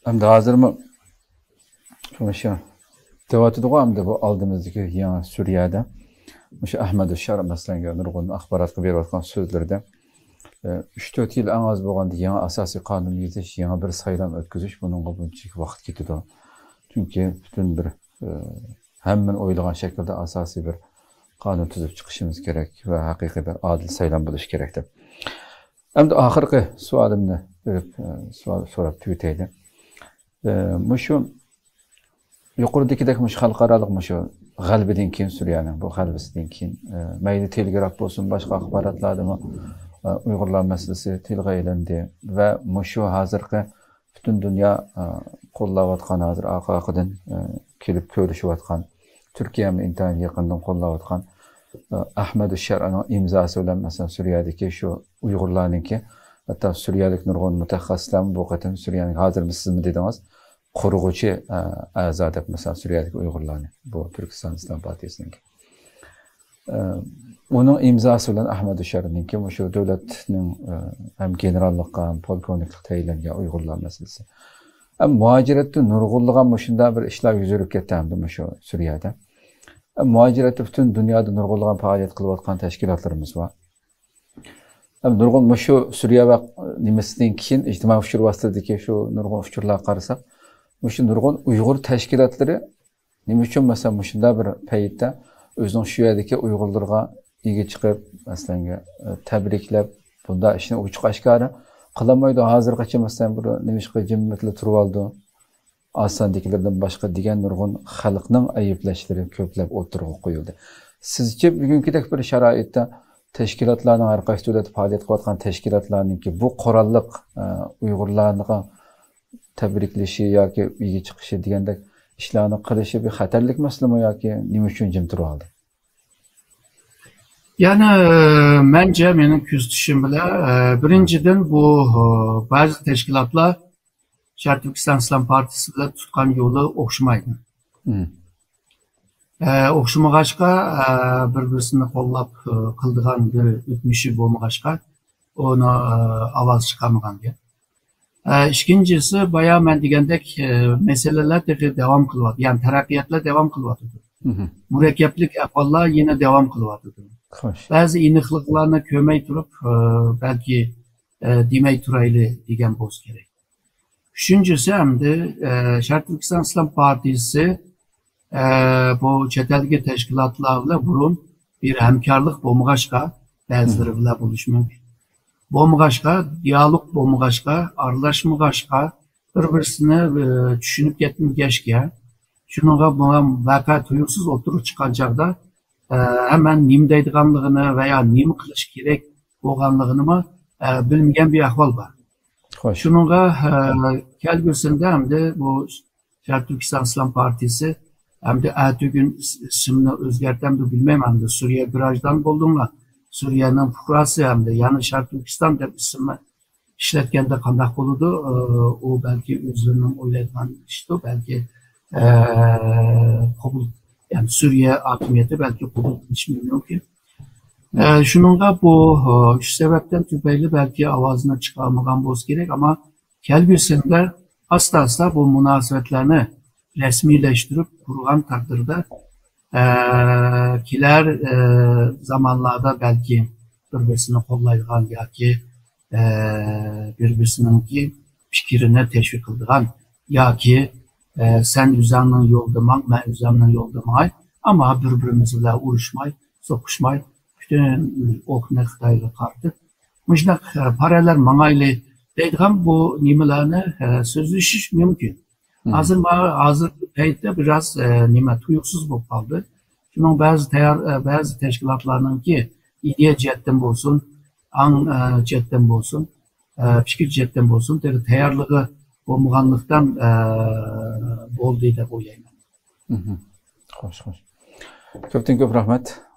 Hem de hazır mı? Şu devatı da hem bu aldığımızdaki yana Suriye'de. Şu Ahmet Şar mesela nurgun axbaratı beriyotgan sözlerde 3-4 yıl en az bo'lganda yana asosiy qonun yezish, yana bir saylam o'tkazish bununla bunchalik vaqt ketadi. Çünkü bütün bir hamman o'ylagan shaklda asosiy bir qonun tuzib chiqishimiz kerak va haqiqiy bir adil saylam bo'lishi kerak deb. Endi oxirgi savolimni berib so'rab tugataylik. Mushu yuqoridagidek mush xalqarалық mushu g'albidan keyin Suriyaning bu g'albisidan keyin mayli telegraf bo'lsin, boshqa axborotlarda Uyg'urlar masalasi tilga aylandi va mushu hozirgi butun dunyo qo'llayotgan hozir AQQdan kelib ko'rishayotgan Turkiyani intayin yaqindan qo'llayotgan Ahmed Shar'ning imzosi bilan masalan Suriyadagi shu Uyg'urlarningki hatto suriyalik nurg'un mutaxassislar bu qatam Suriyaning hozir sizmi dedingiz qurg'uvchi a'zo deb masalan Suriyadagi Uyg'urlarni bu Turkiston Islom partiyasining onun imzosi bilan Ahmed Shar'ningki shu davlatning ham generallikqa ham polkovniklik tayinlangan Uyg'urlar masalasi. Muaciratda nurg'unlagan shunday bir ishlar yuzurib ketdi shu Suriyada. Muaciratda butun dunyoda nurg'unlagan faoliyat qilayotgan tashkilotlarimiz bor. Nurg'un shu Suriya va nimasidan keyin ijtimoiy uchur vositadagi shu nurg'un uchurlarga qarasak, shu nurg'un Uyg'ur tashkilotlari nima uchun masalan shunday bir paytda o'zining shu yerdagi Uyg'urlarga ega chiqib, masalan tabriklab, bunda ishni ochiq oshkora qilmaydi. Hozirgacha masalan bir nimishqa jimmatli turib oldi. Ostondagilardan boshqa degan nurg'un xalqning ayblashlari ko'plab o'tirg'a qo'yildi. Sizcha bugünkidek bir sharoitda tashkilotlarning har qaysi davlat faoliyat qilayotgan tashkilotlarningki bu qurolliq Uyg'urlarni tabriklashi yoki uyga chiqishi degandek ishlarni qilishi bir xatarlik masalami yoki nima uchun jim turib oldi? Yani bence benim küstüşüm bile birinciden bu bazı teşkilatlar Şarkı Türkistan İslam Partisi ile tutkan yolu okşamaydı. Okşamagaçka bir-birisini qo'llab qildigan bir o'tmishi bo'lmag'achqa onu ovoz chiqarmagan gap. İkincisi bayağı men degandek meseleler devam kılıvadı. Yani teraqqiyotlar devam kılıvadı. Murakkablik ahvollar yine devam kılıvadı. Bazı iniqliklarni ko'may turib belki demay turayli degan bo'lish kerak. Üçüncüsü hamda Şarkı Türkistan İslam Partisi bu chet-eldagi tashkilotlar bilan burun bir hamkorlik bo'lmag'achqa, ba'zilari bilan bo'lishi mumkin. Bo'lmag'achqa, dialog bo'lmag'achqa, aralashmag'achqa, bir-birisini tushunib ketmagachga, shunga vaqa tuyuqsiz o'tirib chiqqan chog'da hemen nima deydiganligini veya nima qilish kerak bo'lganligini bilmagan bir ahvol bor. Shunga kelgusida hamda bu Şarkı Türkistan İslam Partisi hamda atugün ismini o'zgartirdi bilmayman, hamda Suriye virajdan bo'ldimlar. Suriye'nin fuqarosi hamda yani Şarkı Türkistan deb ismini ishlatganda qanday bo'ladi? O belki o'zlarining o'ylaydigan ishdi, belki qabul yani Suriye hakimiyeti belki qabul qilishi mumkin. Şununla bu şu sebepten tüpeyli belki avazına çıkarmagan bo'lishi kerak ama kelgusida asta bu münasebetlerini resmileştirip kurgan takdirde kiler zamanlarda belki bir-birisini qo'llaydigan yoki bir-birisininki fikrini teşvik qildigan yoki sen o'zingning yo'lda man, men o'zimning yo'lda man, ama bir-birimiz bilan urushmay, so'qishmay bütün okna Xitoyga qarshi mujnaq paralar mangayli deydigan bu nimalarni so'zlashish mumkin. Hozir paytda biraz nima tuyuqsiz bo'lib qoldi. Shuning ba'zi tashkilotlarningki ideya jihatdan bo'lsin, ang jihatdan bo'lsin, fikr jihatdan bo'lsin, tayyorligi bo'lmaganlikdan bo'ldi deb o'ylayman. Xo'sh. Ko'pdan ko'p rahmat.